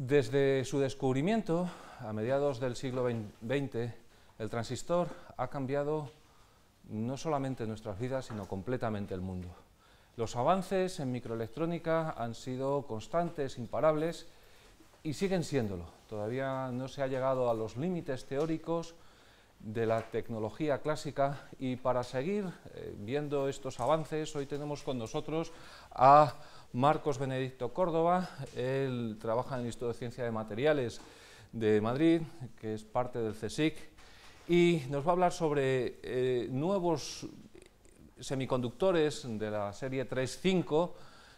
Desde su descubrimiento, a mediados del siglo XX, el transistor ha cambiado no solamente nuestras vidas, sino completamente el mundo. Los avances en microelectrónica han sido constantes, imparables, y siguen siéndolo. Todavía no se ha llegado a los límites teóricos de la tecnología clásica, y para seguir viendo estos avances, hoy tenemos con nosotros a Marcos Benedicto Córdoba. Él trabaja en el Instituto de Ciencia de Materiales de Madrid, que es parte del CSIC, y nos va a hablar sobre nuevos semiconductores de la serie 3.5,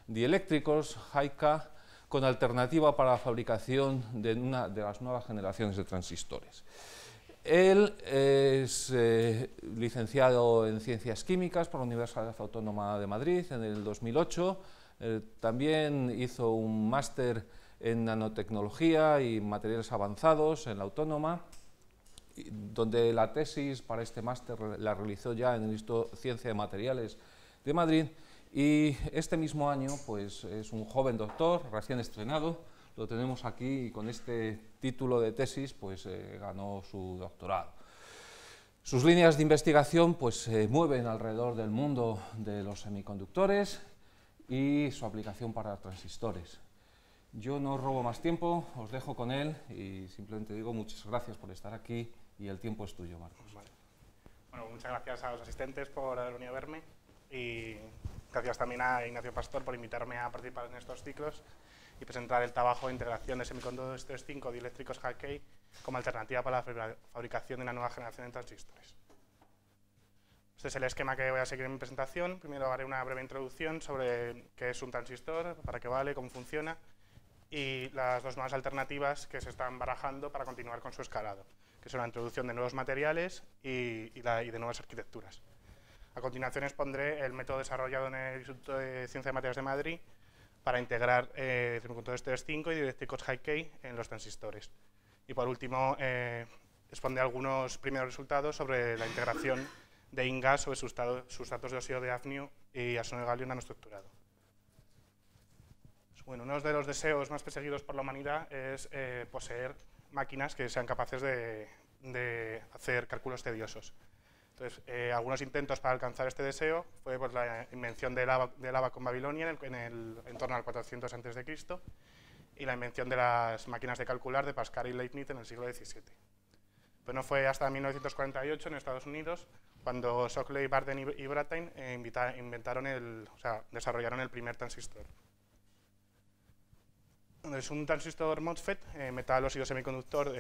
dieléctricos, high-K, con alternativa para la fabricación de una de las nuevas generaciones de transistores. Él es licenciado en Ciencias Químicas por la Universidad Autónoma de Madrid en el 2008. También hizo un máster en nanotecnología y materiales avanzados en la Autónoma, donde la tesis para este máster la realizó ya en el Instituto de Ciencia de Materiales de Madrid. Y este mismo año pues, es un joven doctor recién estrenado. Lo tenemos aquí y con este título de tesis pues, ganó su doctorado. Sus líneas de investigación pues, se mueven alrededor del mundo de los semiconductores y su aplicación para transistores. Yo no robo más tiempo, os dejo con él y simplemente digo muchas gracias por estar aquí y el tiempo es tuyo, Marcos. Vale. Bueno, muchas gracias a los asistentes por haber venido a verme y gracias también a Ignacio Pastor por invitarme a participar en estos ciclos y presentar el trabajo de integración de semiconductores 3.5 dieléctricos high-K como alternativa para la fabricación de una nueva generación de transistores. Este es el esquema que voy a seguir en mi presentación. Primero haré una breve introducción sobre qué es un transistor, para qué vale, cómo funciona y las dos nuevas alternativas que se están barajando para continuar con su escalado, que son la introducción de nuevos materiales y de nuevas arquitecturas. A continuación expondré el método desarrollado en el Instituto de Ciencia de Materiales de Madrid para integrar semiconductores 3.5 y dieléctricos high-K en los transistores. Y por último, expondré algunos primeros resultados sobre la integración de InGaAs sobre sustratos de óxido de hafnio y arsénico de galio nanoestructurado. Bueno, uno de los deseos más perseguidos por la humanidad es poseer máquinas que sean capaces de hacer cálculos tediosos. Entonces, algunos intentos para alcanzar este deseo fue pues, la invención del Abacon Babilonia en torno al 400 a.C. y la invención de las máquinas de calcular de Pascal y Leibniz en el siglo XVII. Pero no fue hasta 1948 en Estados Unidos cuando Shockley, Barden y Brattain desarrollaron el primer transistor. Es un transistor MOSFET, metal óxido semiconductor,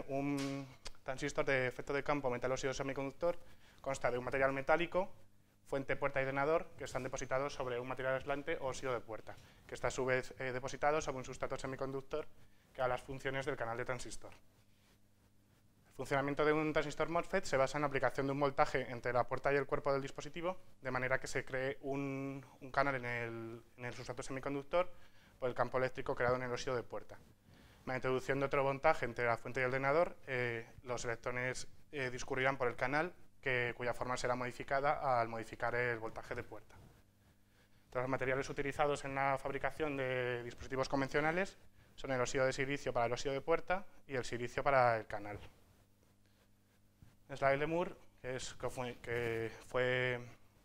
un transistor de efecto de campo metal óxido semiconductor, consta de un material metálico, fuente, puerta y drenador, que están depositados sobre un material aislante o óxido de puerta, que está a su vez depositado sobre un sustrato semiconductor que haga las funciones del canal de transistor. El funcionamiento de un transistor MOSFET se basa en la aplicación de un voltaje entre la puerta y el cuerpo del dispositivo, de manera que se cree un canal en el sustrato semiconductor por el campo eléctrico creado en el óxido de puerta. La introducción de otro voltaje entre la fuente y el drenador, los electrones discurrirán por el canal, cuya forma será modificada al modificar el voltaje de puerta. Los materiales utilizados en la fabricación de dispositivos convencionales son el óxido de silicio para el óxido de puerta y el silicio para el canal. Es la ley de Moore, que fue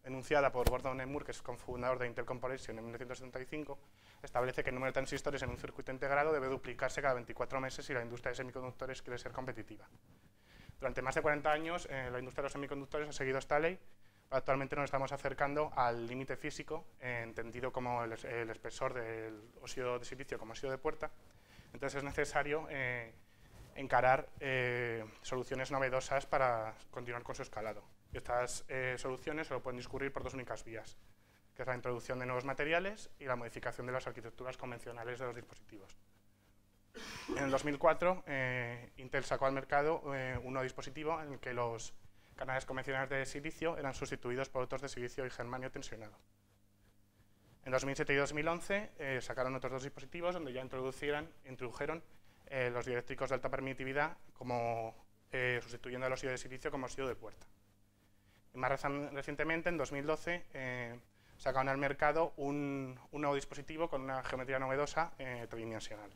enunciada por Gordon E. Moore, que es cofundador de Intel Corporation en 1975, establece que el número de transistores en un circuito integrado debe duplicarse cada 24 meses si la industria de semiconductores quiere ser competitiva. Durante más de 40 años, la industria de los semiconductores ha seguido esta ley. Actualmente nos estamos acercando al límite físico, entendido como el espesor del óxido de silicio como óxido de puerta. Entonces es necesario encarar soluciones novedosas para continuar con su escalado. Y estas soluciones solo pueden discurrir por dos únicas vías, que es la introducción de nuevos materiales y la modificación de las arquitecturas convencionales de los dispositivos. En el 2004, Intel sacó al mercado un nuevo dispositivo en el que los canales convencionales de silicio eran sustituidos por otros de silicio y germanio tensionado. En 2007 y 2011 sacaron otros dos dispositivos donde ya introdujeron los dieléctricos de alta permitividad sustituyendo el óxido de silicio como óxido de puerta. Y más recientemente, en 2012, sacaron al mercado un nuevo dispositivo con una geometría novedosa tridimensional.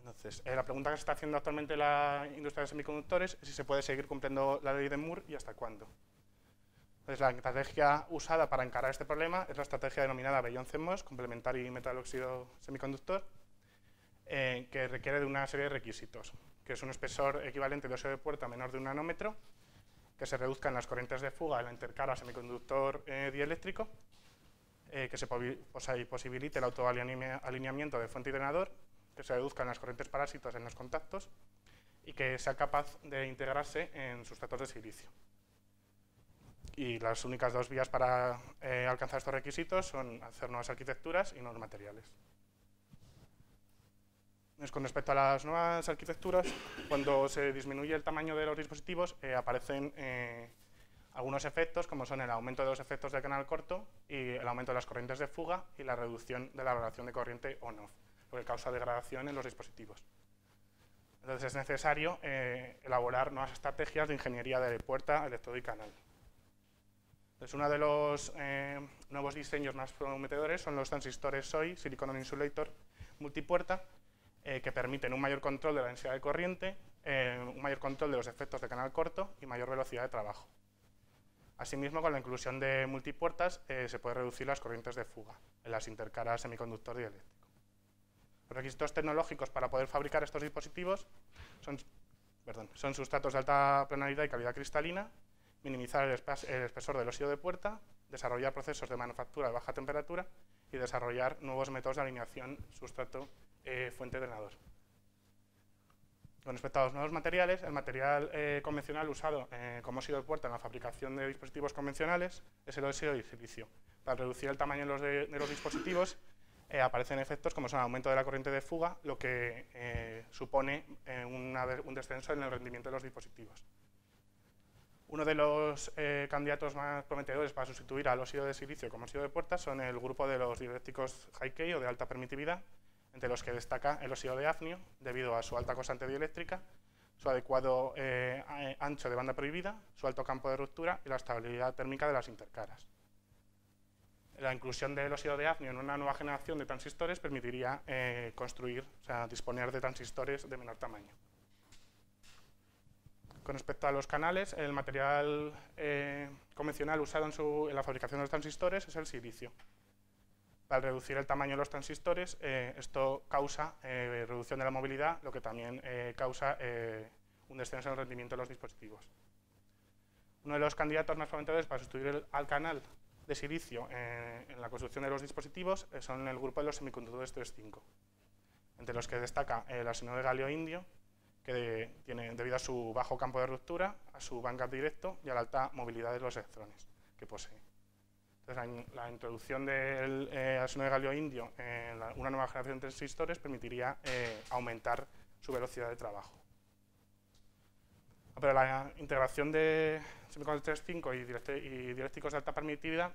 Entonces, la pregunta que se está haciendo actualmente la industria de semiconductores es si se puede seguir cumpliendo la ley de Moore y hasta cuándo. Entonces, la estrategia usada para encarar este problema es la estrategia denominada Bellon-CMOS, Complementary Metal Oxide Semiconductor, que requiere de una serie de requisitos, que es un espesor equivalente de óxido de puerta menor de 1 nanómetro, que se reduzcan las corrientes de fuga en la intercara semiconductor dieléctrico, que se posibilite el autoalineamiento de fuente y drenador, que se reduzcan las corrientes parásitas en los contactos y que sea capaz de integrarse en sustratos de silicio. Y las únicas dos vías para alcanzar estos requisitos son hacer nuevas arquitecturas y nuevos materiales. Con respecto a las nuevas arquitecturas, cuando se disminuye el tamaño de los dispositivos, aparecen algunos efectos, como son el aumento de los efectos del canal corto y el aumento de las corrientes de fuga y la reducción de la relación de corriente on-off, lo que causa degradación en los dispositivos. Entonces es necesario elaborar nuevas estrategias de ingeniería de puerta, electrodo y canal. Entonces, uno de los nuevos diseños más prometedores son los transistores SOI, Silicon On Insulator, multipuerta, que permiten un mayor control de la densidad de corriente, un mayor control de los efectos de canal corto y mayor velocidad de trabajo. Asimismo, con la inclusión de multipuertas se puede reducir las corrientes de fuga en las intercaras semiconductor dieléctrico. Los requisitos tecnológicos para poder fabricar estos dispositivos son sustratos de alta planaridad y calidad cristalina, minimizar el espesor del óxido de puerta, desarrollar procesos de manufactura de baja temperatura y desarrollar nuevos métodos de alineación sustrato fuente drenador. Con respecto a los nuevos materiales, el material convencional usado como óxido de puerta en la fabricación de dispositivos convencionales es el óxido de silicio. Para reducir el tamaño de los dispositivos aparecen efectos como son el aumento de la corriente de fuga, lo que supone un descenso en el rendimiento de los dispositivos. Uno de los candidatos más prometedores para sustituir al óxido de silicio como óxido de puerta son el grupo de los dieléctricos high-K o de alta permitividad, entre los que destaca el óxido de hafnio, debido a su alta constante dieléctrica, su adecuado ancho de banda prohibida, su alto campo de ruptura y la estabilidad térmica de las intercaras. La inclusión del óxido de hafnio en una nueva generación de transistores permitiría disponer de transistores de menor tamaño. Con respecto a los canales, el material convencional usado en la fabricación de los transistores es el silicio. Al reducir el tamaño de los transistores, esto causa reducción de la movilidad, lo que también causa un descenso en el rendimiento de los dispositivos. Uno de los candidatos más prometedores para sustituir al canal de silicio en la construcción de los dispositivos son el grupo de los semiconductores 3.5, entre los que destaca el arsenio de galio indio, que tiene, debido a su bajo campo de ruptura, a su bandgap directo y a la alta movilidad de los electrones que posee. Entonces, la introducción del arsenio de galio indio en una nueva generación de transistores permitiría aumentar su velocidad de trabajo. Pero la integración de semiconductores 3.5 y dieléctricos de alta permitividad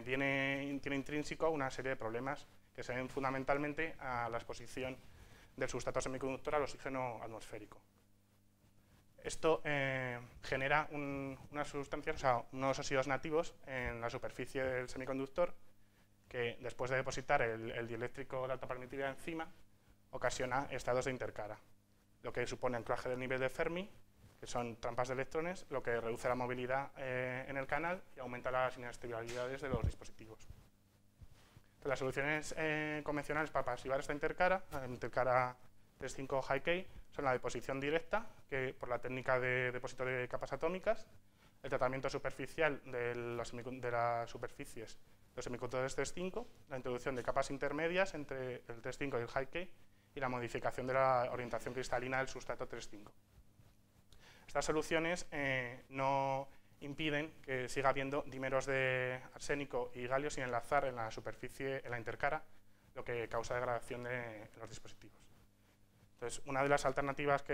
tiene intrínseco una serie de problemas que se deben fundamentalmente a la exposición del sustrato semiconductor al oxígeno atmosférico. Esto genera unas sustancias, unos óxidos nativos en la superficie del semiconductor que, después de depositar el dieléctrico de alta permitividad encima, ocasiona estados de intercara, lo que supone anclaje del nivel de Fermi, que son trampas de electrones, lo que reduce la movilidad en el canal y aumenta las inestabilidades de los dispositivos. Entonces, las soluciones convencionales para pasivar esta intercara, la intercara 3.5 high-K, son la deposición directa, que por la técnica de depósito de capas atómicas, el tratamiento superficial de las superficies de los semiconductores 3.5, la introducción de capas intermedias entre el 3.5 y el high-K y la modificación de la orientación cristalina del sustrato 3.5. Estas soluciones no impiden que siga habiendo dímeros de arsénico y galio sin enlazar en la superficie, en la intercara, lo que causa degradación de los dispositivos. Entonces, una de las alternativas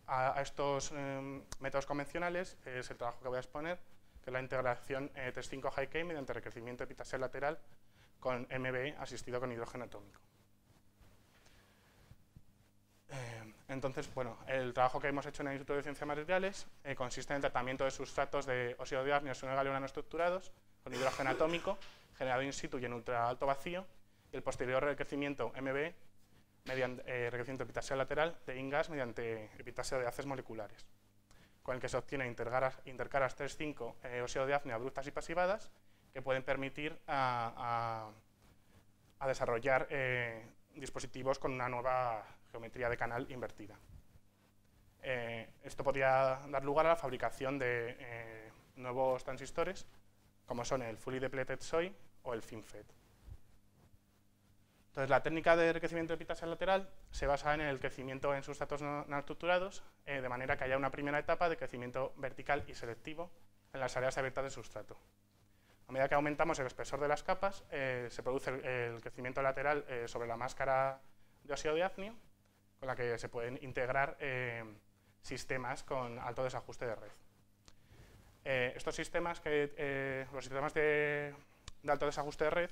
a estos métodos convencionales es el trabajo que voy a exponer, que es la integración 3.5 high-K mediante recrecimiento epitaxial lateral con MBE asistido con hidrógeno atómico. Entonces, bueno, el trabajo que hemos hecho en el Instituto de Ciencias Materiales consiste en el tratamiento de sustratos de óxido de hafnio y óxido de galio nanoestructurados con hidrógeno atómico generado in situ y en ultra alto vacío, y el posterior recrecimiento MBE mediante enriquecimiento epitaxial lateral de INGAS mediante epitaxia de haces moleculares, con el que se obtiene intercaras 3,5 óxido de hafnio abruptas y pasivadas que pueden permitir a desarrollar dispositivos con una nueva geometría de canal invertida. Esto podría dar lugar a la fabricación de nuevos transistores, como son el Fully Depleted SOI o el FinFET. Entonces, la técnica de enriquecimiento epitaxial lateral se basa en el crecimiento en sustratos nanoestructurados, de manera que haya una primera etapa de crecimiento vertical y selectivo en las áreas abiertas del sustrato. A medida que aumentamos el espesor de las capas, se produce el crecimiento lateral sobre la máscara de óxido de hafnio, con la que se pueden integrar sistemas con alto desajuste de red. Estos sistemas, los sistemas de alto desajuste de red,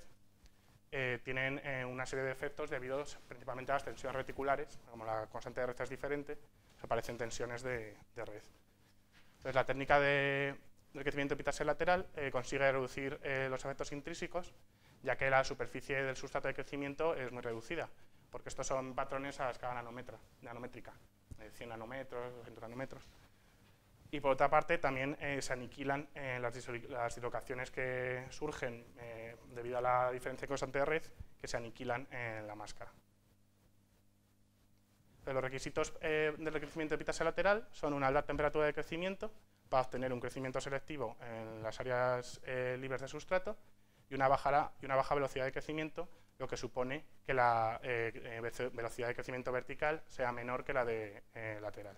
tienen una serie de efectos debidos principalmente a las tensiones reticulares. Como la constante de red es diferente, se aparecen tensiones de red. Entonces, la técnica de crecimiento epitaxial lateral consigue reducir los efectos intrínsecos, ya que la superficie del sustrato de crecimiento es muy reducida, porque estos son patrones a escala nanométrica, 100 nanómetros, 200 nanómetros. Y por otra parte, también se aniquilan las dislocaciones que surgen debido a la diferencia de constante de red, que se aniquilan en la máscara. Pero los requisitos del crecimiento epitaxial lateral son una alta temperatura de crecimiento para obtener un crecimiento selectivo en las áreas libres de sustrato y una baja velocidad de crecimiento, lo que supone que la velocidad de crecimiento vertical sea menor que la de lateral.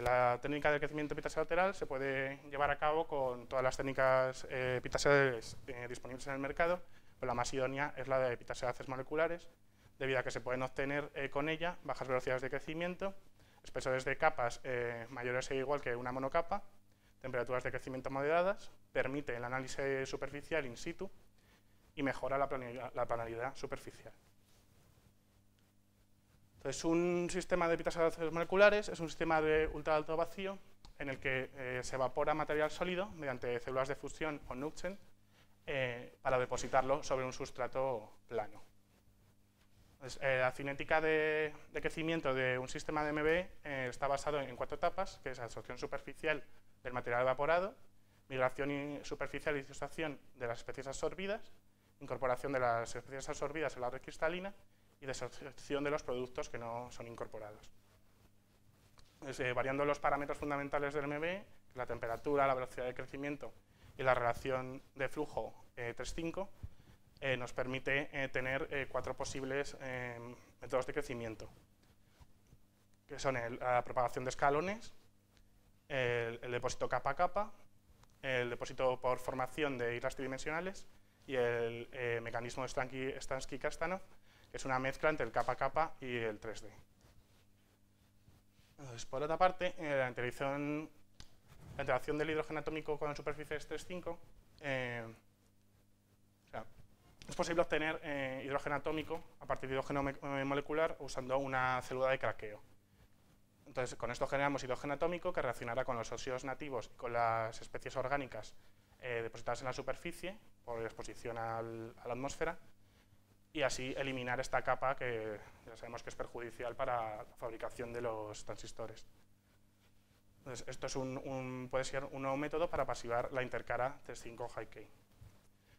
La técnica de crecimiento epitaxial lateral se puede llevar a cabo con todas las técnicas epitaxiales disponibles en el mercado, pero la más idónea es la de epitaxia de haces moleculares, debido a que se pueden obtener con ella bajas velocidades de crecimiento, espesores de capas mayores o igual que una monocapa, temperaturas de crecimiento moderadas, permite el análisis superficial in situ y mejora la planaridad superficial. Entonces, un sistema de epitaxia de haces moleculares es un sistema de ultra alto vacío en el que se evapora material sólido mediante células de fusión o Knudsen para depositarlo sobre un sustrato plano. Entonces, la cinética de crecimiento de un sistema de MBE está basado en 4 etapas, que es absorción superficial del material evaporado, migración superficial y disociación de las especies absorbidas, incorporación de las especies absorbidas en la red cristalina y desorción de los productos que no son incorporados. Entonces, variando los parámetros fundamentales del MBE, la temperatura, la velocidad de crecimiento y la relación de flujo 3,5, nos permite tener 4 posibles métodos de crecimiento, que son la propagación de escalones, el depósito capa a capa, el depósito por formación de islas tridimensionales y el mecanismo Stansky-Karstanov, que es una mezcla entre el capa a capa y el 3D. Entonces, por otra parte, la interacción del hidrógeno atómico con superficies 3,5, es posible obtener hidrógeno atómico a partir de hidrógeno molecular usando una célula de craqueo. Entonces, con esto generamos hidrógeno atómico que reaccionará con los óxidos nativos y con las especies orgánicas depositadas en la superficie por exposición a la atmósfera, y así eliminar esta capa que ya sabemos que es perjudicial para la fabricación de los transistores. Entonces, esto es puede ser un nuevo método para pasivar la intercara 3,5 high-K.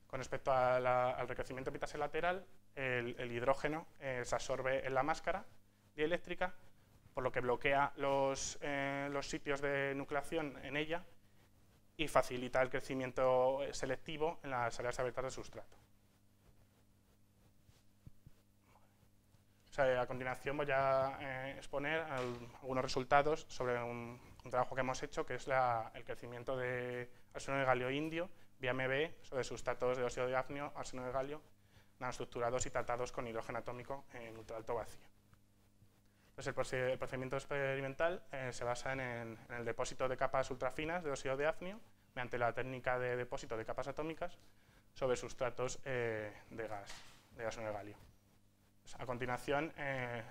Con respecto al recrecimiento epitaxial lateral, el hidrógeno se absorbe en la máscara dieléctrica, por lo que bloquea los sitios de nucleación en ella y facilita el crecimiento selectivo en las áreas abiertas del sustrato. A continuación voy a exponer algunos resultados sobre un trabajo que hemos hecho, que es el crecimiento de arseno de galio indio vía MBE sobre sustratos de óxido de hafnio, arseno de galio, nanoestructurados y tratados con hidrógeno atómico en ultra alto vacío. Entonces, el procedimiento experimental se basa en el depósito de capas ultrafinas de óxido de hafnio mediante la técnica de depósito de capas atómicas sobre sustratos de gas, de arseno de galio. A continuación,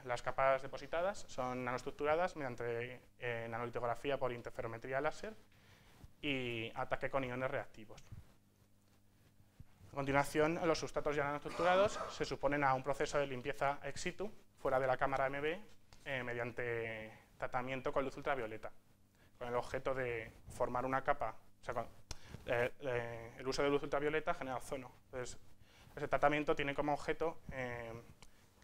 las capas depositadas son nanoestructuradas mediante nanolitografía por interferometría láser y ataque con iones reactivos. A continuación, los sustratos ya nanoestructurados se suponen a un proceso de limpieza ex situ, fuera de la cámara MB, mediante tratamiento con luz ultravioleta, con el objeto de formar una capa. O sea, el uso de luz ultravioleta genera ozono. Entonces, ese tratamiento tiene como objeto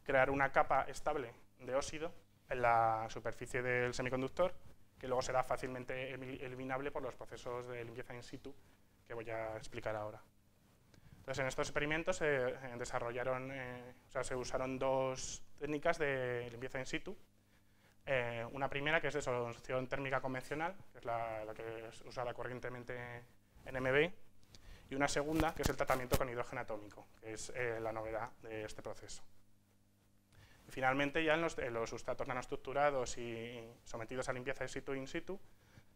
crear una capa estable de óxido en la superficie del semiconductor, que luego será fácilmente eliminable por los procesos de limpieza in situ que voy a explicar ahora. Entonces, en estos experimentos se usaron dos técnicas de limpieza in situ. Una primera, que es de solución térmica convencional, que es la que es usada corrientemente en MB, y una segunda, que es el tratamiento con hidrógeno atómico, que es la novedad de este proceso. Y finalmente, ya en los sustratos nanoestructurados y sometidos a limpieza in situ,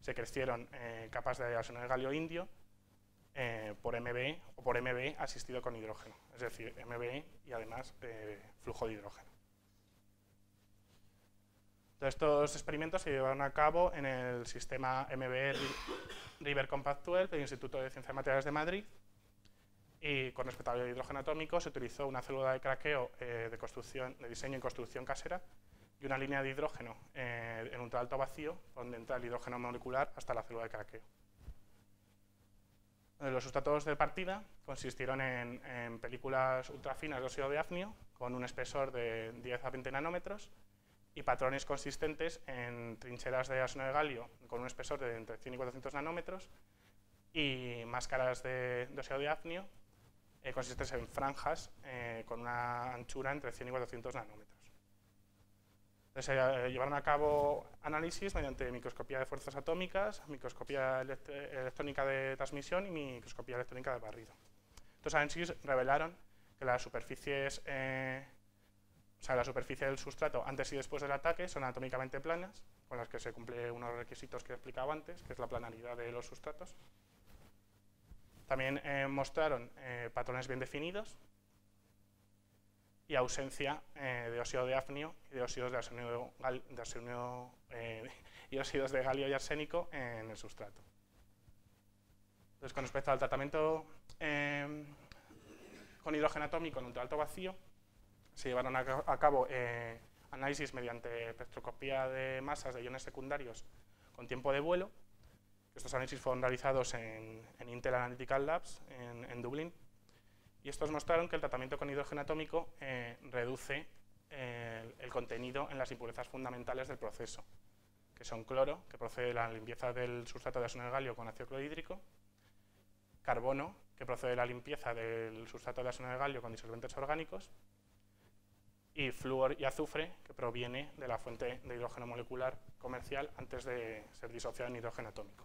se crecieron capas de arsénico de galio indio por MB o por MB asistido con hidrógeno, es decir, MB y además flujo de hidrógeno. Entonces, estos experimentos se llevaron a cabo en el sistema MB River Compact 12 del Instituto de Ciencias Materiales de Madrid, y con respecto al hidrógeno atómico se utilizó una célula de craqueo de diseño y construcción casera y una línea de hidrógeno en ultraalto vacío, donde entra el hidrógeno molecular hasta la célula de craqueo. Los sustratos de partida consistieron en películas ultrafinas de óxido de hafnio con un espesor de 10 a 20 nanómetros y patrones consistentes en trincheras de arsénico de galio con un espesor de entre 100 y 400 nanómetros y máscaras de óxido de hafnio consistentes en franjas con una anchura entre 100 y 400 nanómetros. Entonces, se llevaron a cabo análisis mediante microscopía de fuerzas atómicas, microscopía electrónica de transmisión y microscopía electrónica de barrido. Estos análisis revelaron que las superficies, la superficie del sustrato antes y después del ataque son anatómicamente planas, con las que se cumplen unos requisitos que he explicado antes, que es la planaridad de los sustratos. También mostraron patrones bien definidos y ausencia de óxido de hafnio y de óxidos de y óxidos de galio y arsénico en el sustrato. Entonces, con respecto al tratamiento con hidrógeno atómico en ultraalto vacío, se llevaron a cabo análisis mediante espectroscopía de masas de iones secundarios con tiempo de vuelo. Estos análisis fueron realizados en Intel Analytical Labs en Dublín, y estos mostraron que el tratamiento con hidrógeno atómico reduce el contenido en las impurezas fundamentales del proceso, que son cloro, que procede de la limpieza del sustrato de arsénico de galio con ácido clorhídrico, carbono, que procede de la limpieza del sustrato de arsénico de galio con disolventes orgánicos, y flúor y azufre, que proviene de la fuente de hidrógeno molecular comercial antes de ser disociado en hidrógeno atómico.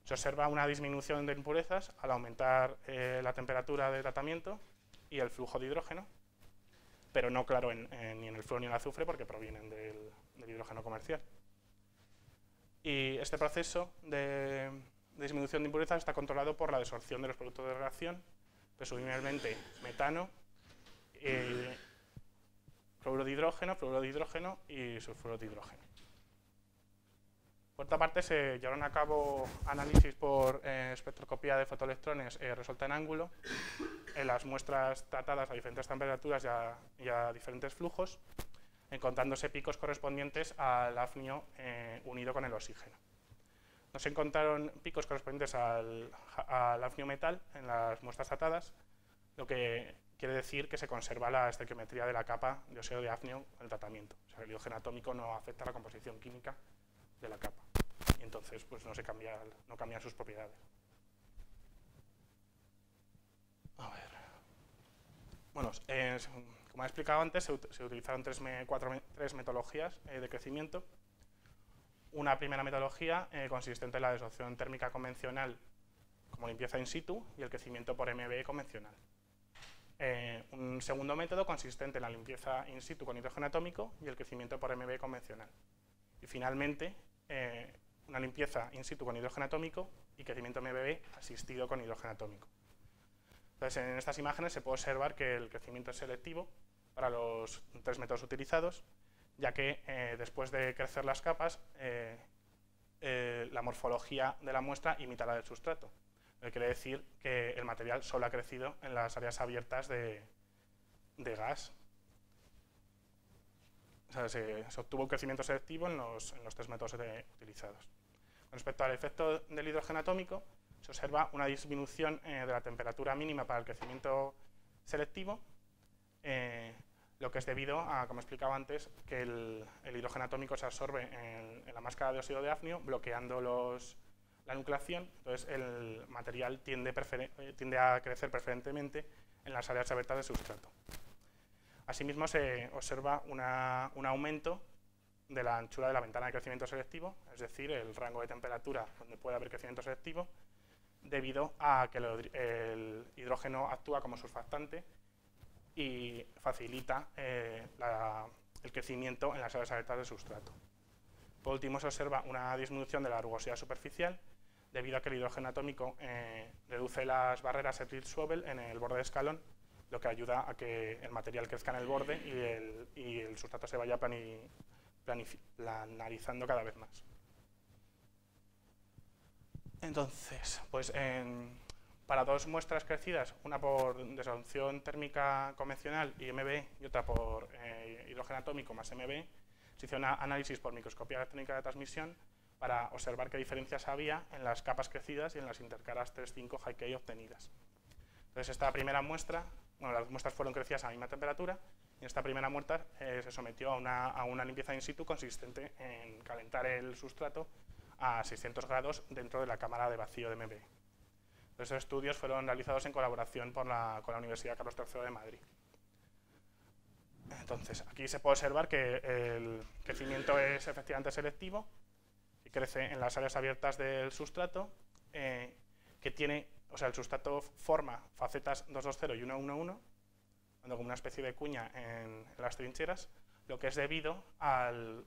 Se observa una disminución de impurezas al aumentar la temperatura de tratamiento y el flujo de hidrógeno, pero no claro ni en el flúor ni en el azufre, porque provienen del hidrógeno comercial. Y este proceso de disminución de impurezas está controlado por la desorción de los productos de reacción, presumiblemente metano, fluoruro de hidrógeno y sulfuro de hidrógeno. Por otra parte, se llevaron a cabo análisis por espectroscopía de fotoelectrones resuelta en ángulo en las muestras tratadas a diferentes temperaturas y a diferentes flujos, encontrándose picos correspondientes al hafnio unido con el oxígeno. No se encontraron picos correspondientes al hafnio metal en las muestras tratadas, lo que quiere decir que se conserva la estequiometría de la capa de óxido de hafnio en el tratamiento. O sea, el hidrógeno atómico no afecta a la composición química de la capa, y entonces pues, no cambian sus propiedades. A ver. Bueno, como he explicado antes, se utilizaron tres metodologías de crecimiento. Una primera metodología consistente en la desorción térmica convencional como limpieza in situ y el crecimiento por MB convencional. Un segundo método consistente en la limpieza in situ con hidrógeno atómico y el crecimiento por MB convencional. Y finalmente, una limpieza in situ con hidrógeno atómico y crecimiento MBB asistido con hidrógeno atómico. Entonces, en estas imágenes se puede observar que el crecimiento es selectivo para los tres métodos utilizados, ya que después de crecer las capas, la morfología de la muestra imita la del sustrato. Quiere decir que el material solo ha crecido en las áreas abiertas de gas. O sea, se obtuvo un crecimiento selectivo en los 3 métodos utilizados. Con respecto al efecto del hidrógeno atómico, se observa una disminución de la temperatura mínima para el crecimiento selectivo, lo que es debido a, como he explicado antes, que el hidrógeno atómico se absorbe en la máscara de óxido de hafnio, bloqueando la nucleación. Entonces el material tiende a crecer preferentemente en las áreas abiertas del sustrato. Asimismo, se observa un aumento de la anchura de la ventana de crecimiento selectivo, es decir, el rango de temperatura donde puede haber crecimiento selectivo, debido a que el hidrógeno actúa como surfactante y facilita el crecimiento en las áreas abiertas del sustrato. Por último, se observa una disminución de la rugosidad superficial, debido a que el hidrógeno atómico reduce las barreras Erdős-Schwebel en el borde de escalón, lo que ayuda a que el material crezca en el borde y el sustrato se vaya planarizando cada vez más. Entonces, pues para 2 muestras crecidas, una por desolución térmica convencional, IMB, y otra por hidrógeno atómico más MB, se hizo un análisis por microscopía electrónica de transmisión para observar qué diferencias había en las capas crecidas y en las intercaras 3,5 high-K obtenidas. Entonces, esta primera muestra, bueno, las muestras fueron crecidas a la misma temperatura, y en esta primera muestra se sometió a una limpieza in situ consistente en calentar el sustrato a 600 grados dentro de la cámara de vacío de MB. Estos estudios fueron realizados en colaboración con la Universidad Carlos III de Madrid. Entonces, aquí se puede observar que el crecimiento es efectivamente selectivo y crece en las áreas abiertas del sustrato, que tiene, o sea, el sustrato forma facetas 220 y 111, como una especie de cuña en las trincheras, lo que es debido al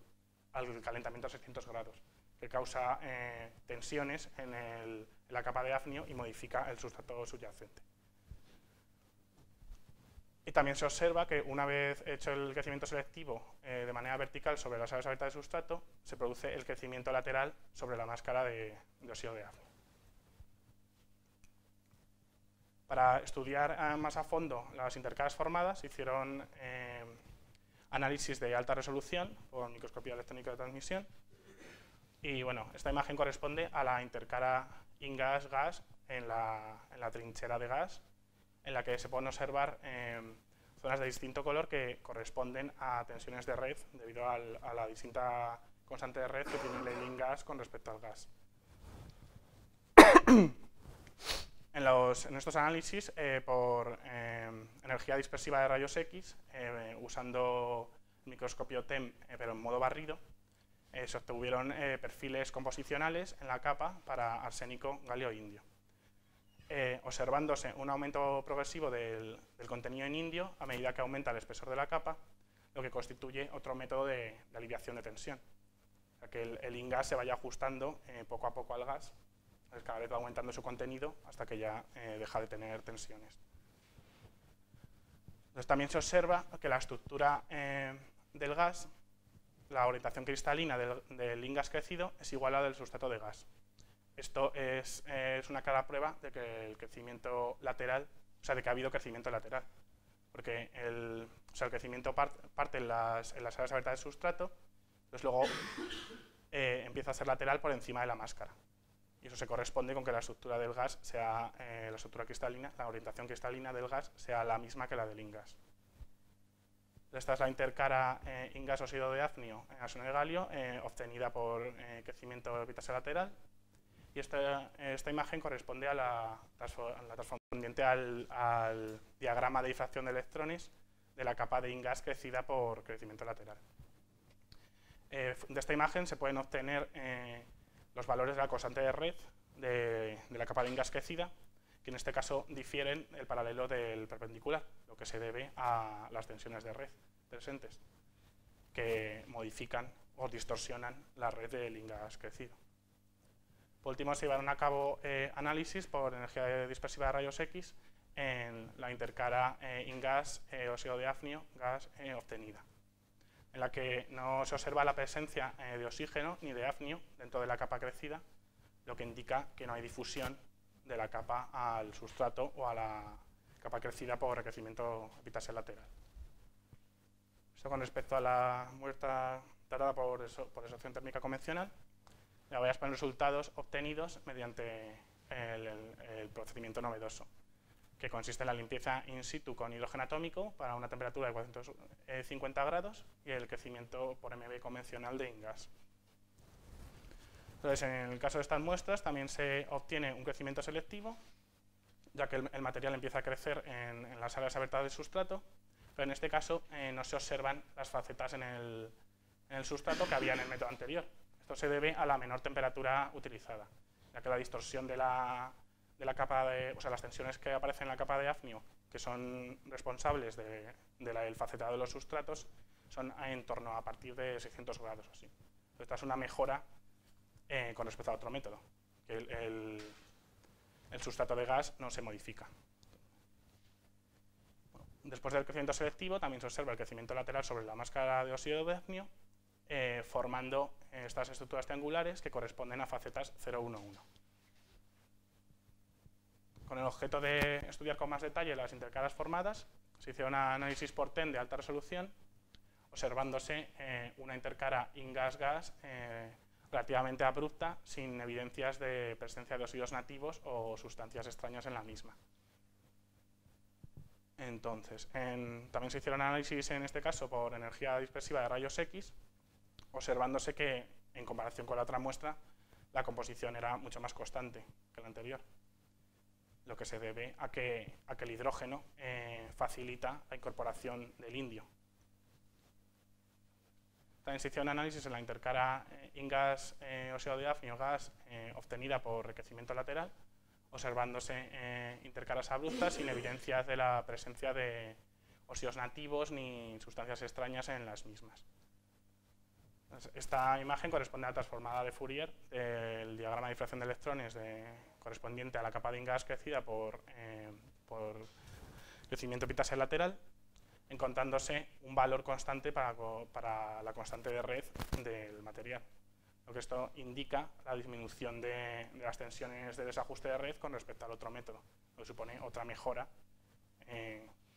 calentamiento a 600 grados, que causa tensiones en la capa de hafnio y modifica el sustrato subyacente. Y también se observa que una vez hecho el crecimiento selectivo de manera vertical sobre las áreas abiertas del sustrato, se produce el crecimiento lateral sobre la máscara de óxido de hafnio. Para estudiar más a fondo las intercaras formadas, se hicieron análisis de alta resolución por microscopía electrónica de transmisión. Y bueno, esta imagen corresponde a la intercara INGAS-gas en la trinchera de gas, en la que se pueden observar zonas de distinto color que corresponden a tensiones de red debido a la distinta constante de red que tiene el INGAS con respecto al gas. En estos análisis, por energía dispersiva de rayos X, usando el microscopio TEM, pero en modo barrido, se obtuvieron perfiles composicionales en la capa para arsénico, galio e indio, observándose un aumento progresivo del contenido en indio a medida que aumenta el espesor de la capa, lo que constituye otro método de aliviación de tensión. O sea, que el INGAS se vaya ajustando poco a poco al gas, cada vez va aumentando su contenido hasta que ya deja de tener tensiones. Entonces, también se observa que la estructura del gas, la orientación cristalina del INGAS crecido es igual a la del sustrato de gas. Esto es una clara prueba de que el crecimiento lateral, o sea, de que ha habido crecimiento lateral, porque el crecimiento parte en las áreas abiertas del sustrato, entonces luego empieza a ser lateral por encima de la máscara. Y eso se corresponde con que la estructura del gas sea, la estructura cristalina, la orientación cristalina del gas sea la misma que la del INGAS. Esta es la intercara INGAS óxido de hafnio en arsénico de galio, obtenida por crecimiento epitaxio lateral. Y esta imagen corresponde a la correspondiente al diagrama de difracción de electrones de la capa de INGAS crecida por crecimiento lateral. De esta imagen se pueden obtener los valores de la constante de red de la capa de INGAS crecida, que en este caso difieren el paralelo del perpendicular, lo que se debe a las tensiones de red presentes, que modifican o distorsionan la red del INGAS crecido. Por último, se llevaron a cabo análisis por energía dispersiva de rayos X en la intercara INGAS óxido de hafnio gas obtenida, en la que no se observa la presencia de oxígeno ni de hafnio dentro de la capa crecida, lo que indica que no hay difusión de la capa al sustrato o a la capa crecida por recrecimiento epitaxial lateral. Esto con respecto a la muestra tardada por extracción térmica convencional. Ya voy a exponer resultados obtenidos mediante el procedimiento novedoso, que consiste en la limpieza in situ con hidrógeno atómico para una temperatura de 450 grados y el crecimiento por MB convencional de INGAS. Entonces, en el caso de estas muestras también se obtiene un crecimiento selectivo, ya que el material empieza a crecer en las áreas abiertas del sustrato, pero en este caso no se observan las facetas en el sustrato que había en el método anterior. Esto se debe a la menor temperatura utilizada, ya que la distorsión de la capa o sea, las tensiones que aparecen en la capa de hafnio, que son responsables del facetado de los sustratos, son en torno a partir de 600 grados o así. Esta es una mejora con respecto a otro método, que el sustrato de gas no se modifica. Bueno, después del crecimiento selectivo también se observa el crecimiento lateral sobre la máscara de óxido de hafnio, formando estas estructuras triangulares que corresponden a facetas 0,1,1. Con el objeto de estudiar con más detalle las intercaras formadas, se hizo un análisis por TEM de alta resolución, observándose una intercara INGAS-gas relativamente abrupta, sin evidencias de presencia de óxidos nativos o sustancias extrañas en la misma. Entonces, también se hicieron análisis en este caso por energía dispersiva de rayos X, observándose que, en comparación con la otra muestra, la composición era mucho más constante que la anterior, lo que se debe a que el hidrógeno facilita la incorporación del indio. También se hizo un análisis en la intercara INGAS óxido de hafnio gas obtenida por enriquecimiento lateral, observándose intercaras abruptas sin evidencias de la presencia de óxidos nativos ni sustancias extrañas en las mismas. Esta imagen corresponde a la transformada de Fourier del diagrama de difracción de electrones correspondiente a la capa de INGAS crecida por crecimiento epitaxial lateral, encontrándose un valor constante para la constante de red del material. Lo que esto indica la disminución de las tensiones de desajuste de red con respecto al otro método, lo que supone otra mejora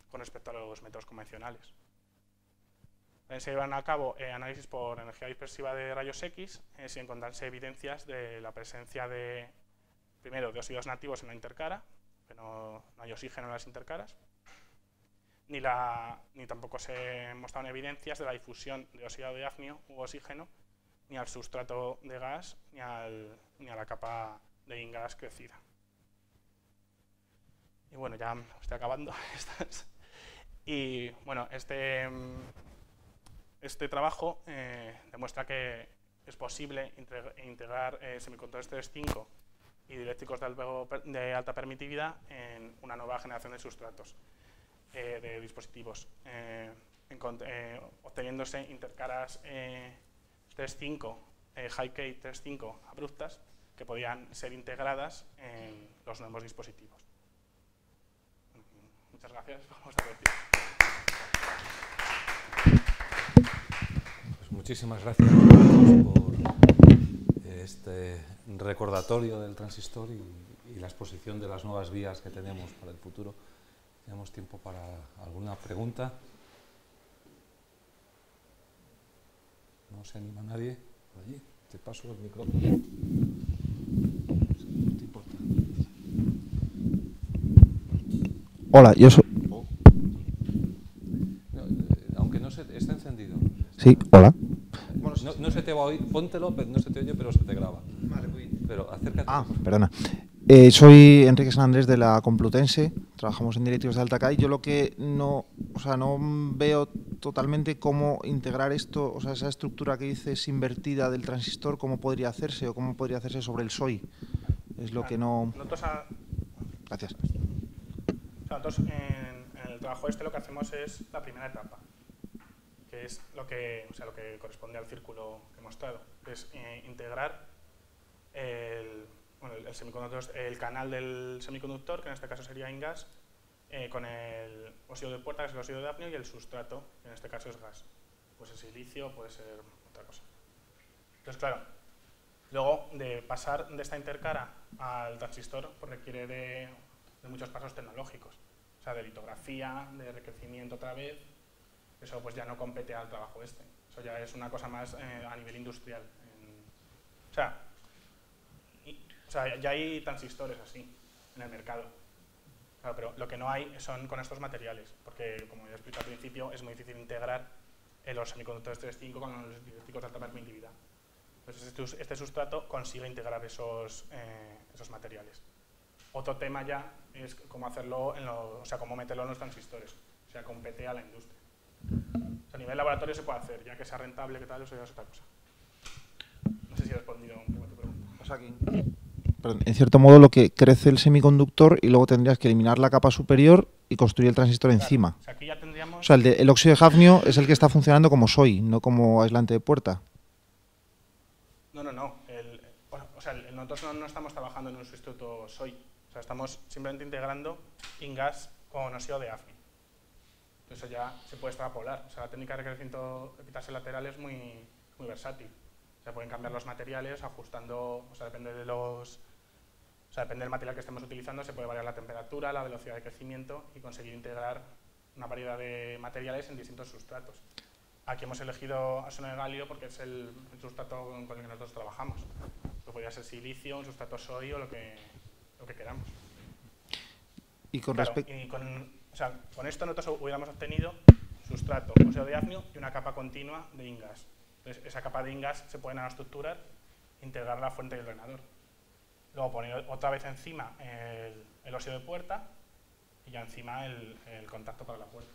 con respecto a los métodos convencionales. También se llevan a cabo análisis por energía dispersiva de rayos X, sin encontrarse evidencias de la presencia primero, de óxidos nativos en la intercara, que no hay oxígeno en las intercaras, ni tampoco se mostraron evidencias de la difusión de óxido de hafnio u oxígeno ni al sustrato de gas ni a la capa de INGAS crecida. Y bueno, ya estoy acabando. Y bueno, este trabajo demuestra que es posible integrar semiconductores 3.5 y dieléctricos de alta permitividad en una nueva generación de sustratos de dispositivos, obteniéndose intercaras 3.5, high-K 3.5 abruptas que podían ser integradas en los nuevos dispositivos. Muchas gracias por vuestra atención. Pues muchísimas gracias por este recordatorio del transistor y la exposición de las nuevas vías que tenemos para el futuro. Tenemos tiempo para alguna pregunta. No se anima nadie. Por allí, te paso el micrófono. No te importa. Hola, yo soy... No, aunque no está encendido. Sí, hola. No se te va a oír, póntelo, no se te oye, pero se te graba. Vale, voy. Pero acércate. Perdona. Soy Enrique San Andrés de la Complutense, trabajamos en dieléctricos de alta K y yo lo que no veo totalmente cómo integrar esto, o sea, esa estructura que dices invertida del transistor, cómo podría hacerse o cómo podría hacerse sobre el SOI. Es lo que no... Gracias. Nosotros en el trabajo lo que hacemos es la primera etapa, que es lo que corresponde al círculo que he mostrado, que es integrar el canal del semiconductor, que en este caso sería INGAS, con el óxido de puerta, que es el óxido de hafnio, y el sustrato, que en este caso es gas. Puede ser silicio, puede ser otra cosa. Entonces, claro, Luego, de pasar de esta intercara al transistor, pues requiere de muchos pasos tecnológicos, o sea, de litografía, de recrecimiento otra vez. Eso pues ya no compete al trabajo este, eso ya es una cosa más a nivel industrial. O sea, ya hay transistores así en el mercado, claro, pero lo que no hay son con estos materiales, porque como ya expliqué al principio, es muy difícil integrar los semiconductores 3.5 con los didácticos de alta permitividad. Entonces este sustrato consigue integrar esos materiales. Otro tema ya es cómo hacerlo, o sea, cómo meterlo en los transistores, o sea, compete a la industria. O sea, a nivel laboratorio se puede hacer, ya que sea rentable, que tal, eso ya es otra cosa. No sé si he respondido un poco a tu pregunta. O sea, en cierto modo lo que crece el semiconductor y luego tendrías que eliminar la capa superior y construir el transistor encima. O sea, aquí ya tendríamos... O sea, el óxido de hafnio es el que está funcionando como SOI, no como aislante de puerta. No. O sea, nosotros no estamos trabajando en un sustituto SOI. O sea, estamos simplemente integrando InGas con óxido de hafnio. Eso ya se puede extrapolar. O sea, la técnica de recrecimiento epitaxial lateral es muy versátil. Se pueden cambiar los materiales ajustando, o sea, depende del material que estemos utilizando, se puede variar la temperatura, la velocidad de crecimiento y conseguir integrar una variedad de materiales en distintos sustratos. Aquí hemos elegido ácido de galio porque es el sustrato con el que nosotros trabajamos. Podría ser silicio, un sustrato SOI o lo que queramos. Y con claro, respecto... con esto nosotros hubiéramos obtenido sustrato, óxido de hafnio y una capa continua de InGas. Entonces, esa capa de InGas se puede nanoestructurar, integrar la fuente del drenador. Luego poner otra vez encima el óxido de puerta y ya encima el contacto para la puerta.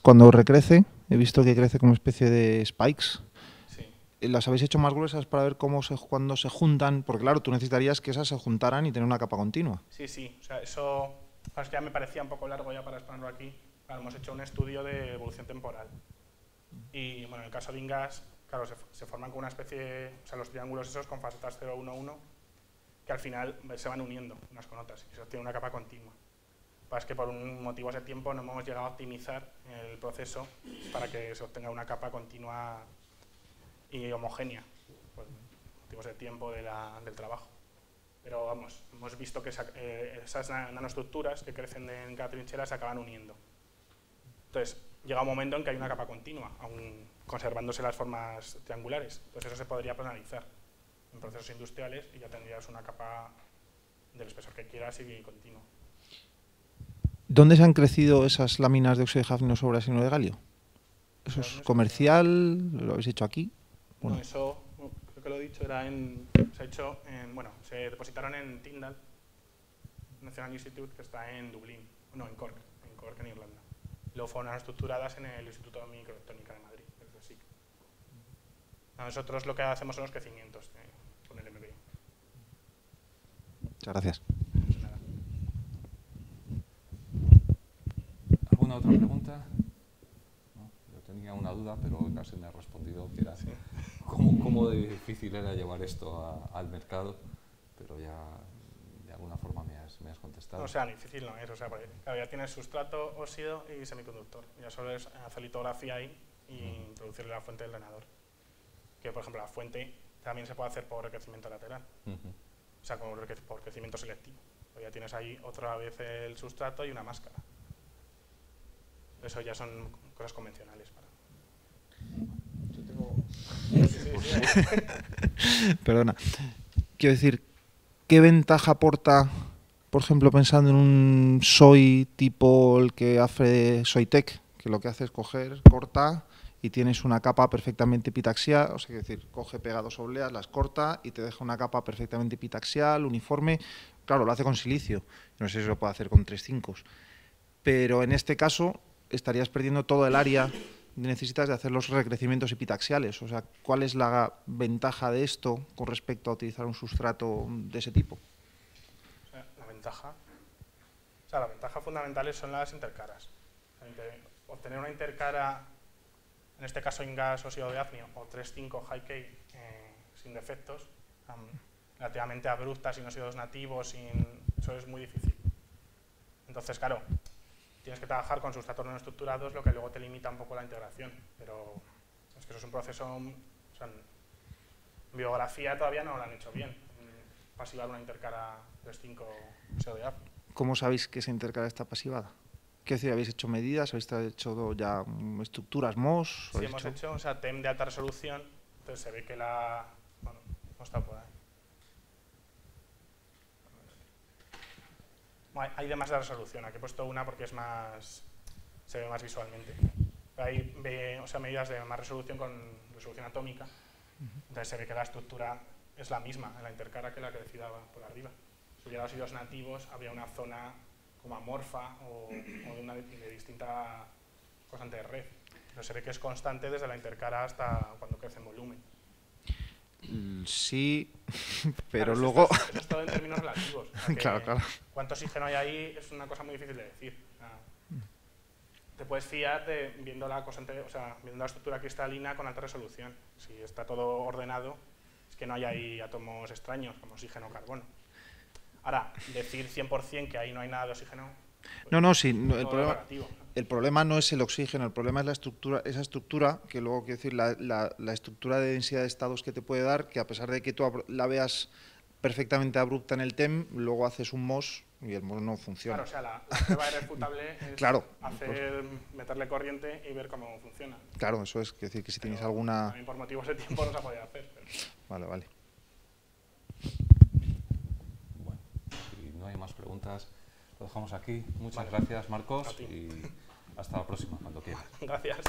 Cuando recrece, he visto que crece como especie de spikes. Sí. ¿Las habéis hecho más gruesas para ver cuando se juntan? Porque claro, tú necesitarías que esas se juntaran y tener una capa continua. Sí. O sea, eso es que ya me parecía un poco largo ya para exponerlo aquí. Claro, hemos hecho un estudio de evolución temporal. Y bueno, en el caso de InGas, claro, se forman con una especie, o sea, los triángulos esos con facetas 0, 1, 1, que al final se van uniendo unas con otras y se obtiene una capa continua. Es que por un motivo de tiempo no hemos llegado a optimizar el proceso para que se obtenga una capa continua y homogénea, por motivos de tiempo del trabajo. Pero vamos, hemos visto que esas nanoestructuras que crecen en cada trinchera se acaban uniendo. Entonces, llega un momento en que hay una capa continua, aún conservándose las formas triangulares. Entonces eso se podría penalizar en procesos industriales y ya tendrías una capa del espesor que quieras y continua. ¿Dónde se han crecido esas láminas de óxido de hafnio sobre ácido de galio? ¿Eso es comercial? ¿Lo habéis hecho aquí? Bueno. No, eso creo que lo he dicho, se depositaron en Tyndall National Institute, que está en Dublín, no, en Cork en Irlanda. Luego fueron estructuradas en el Instituto de Microelectrónica de Madrid, desde SIC. Nosotros lo que hacemos son los crecimientos con el MBI. Muchas gracias. ¿Alguna otra pregunta? No, yo tenía una duda, pero casi me ha respondido que era cómo de difícil era llevar esto al mercado, pero ya de alguna forma me has contestado. O sea, difícil no es, o sea, porque, claro, ya tienes sustrato, óxido y semiconductor. Ya solo es hacer litografía ahí y introducirle la fuente del drenador. Que, por ejemplo, la fuente también se puede hacer por recrecimiento lateral, o sea, por crecimiento selectivo. Ya tienes ahí otra vez el sustrato y una máscara. Eso ya son cosas convencionales. Yo tengo... Perdona. Quiero decir, ¿qué ventaja aporta, por ejemplo, pensando en un SOI tipo el que hace Soitec, que lo que hace es coger, corta y tienes una capa perfectamente epitaxial, o sea, es decir, coge, pega dos obleas, las corta y te deja una capa perfectamente epitaxial, uniforme. Claro, lo hace con silicio. No sé si lo puede hacer con 3,5. Pero en este caso estarías perdiendo todo el área que necesitas de hacer los recrecimientos epitaxiales. O sea, ¿cuál es la ventaja de esto con respecto a utilizar un sustrato de ese tipo? La ventaja fundamental son las intercaras. Obtener una intercara, en este caso InGas óxido de hafnio o 3,5 High-K sin defectos, relativamente abruptas, sin óxidos nativos, eso es muy difícil. Entonces, claro, tienes que trabajar con sustratos no estructurados, lo que luego te limita un poco la integración, pero Es que eso es un proceso, o sea, en biografía todavía no lo han hecho bien, pasivar una intercara 3.5 SODA. ¿Cómo sabéis que esa intercara está pasivada? ¿Qué decir, habéis hecho medidas? ¿Habéis hecho ya estructuras MOS? Sí, hemos hecho, o sea, TEM de alta resolución, entonces se ve que bueno, no está por ahí. Bueno, hay de más de resolución, aquí he puesto una porque es más, se ve más visualmente. Hay o sea, medidas de más resolución con resolución atómica, entonces se ve que la estructura es la misma en la intercara que la que decía por arriba. Si hubiera los hilos nativos, habría una zona como amorfa o de distinta constante de red. Pero se ve que es constante desde la intercara hasta cuando crece en volumen. Sí, pero claro, luego... Esto es todo en términos relativos. O sea, claro, claro. Cuánto oxígeno hay ahí es una cosa muy difícil de decir. O sea, te puedes fiar viendo la constante, o sea, viendo la estructura cristalina con alta resolución. Si está todo ordenado, es que no hay ahí átomos extraños como oxígeno o carbono. Ahora, decir 100% que ahí no hay nada de oxígeno... Pues no, sí, el problema no es el oxígeno, el problema es la estructura, esa estructura, que luego, quiero decir, la estructura de densidad de estados que te puede dar, que a pesar de que tú la veas perfectamente abrupta en el TEM, luego haces un MOS y el MOS no funciona. Claro, o sea, la prueba irrefutable es claro, meterle corriente y ver cómo funciona. Claro, eso es, quiero decir, que si pero tenéis alguna... También por motivos de tiempo no se ha podido hacer. Pero... Vale. Bueno, si no hay más preguntas, lo dejamos aquí. Muchas gracias, Marcos, y hasta la próxima, cuando quieras. Gracias.